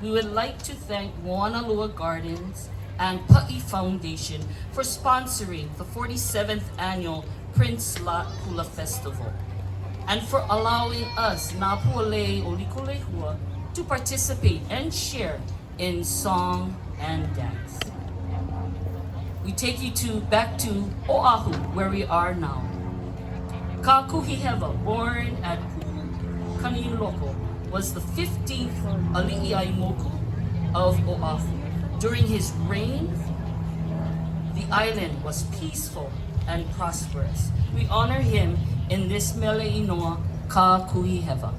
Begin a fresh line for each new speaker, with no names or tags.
we would like to thank Moanalua Gardens and Pa'i Foundation for sponsoring the 47th annual Prince Lot Hula Festival and for allowing us, Napuale Olikulehua, to participate and share in song and dance. We take you back to Oahu, where we are now. Kakuhiheva, born at Kaniloko, was the 15th Ali'iaimoku of Oahu. During his reign, the island was peaceful and prosperous. We honor him in this mele inoa Kakuhiheva.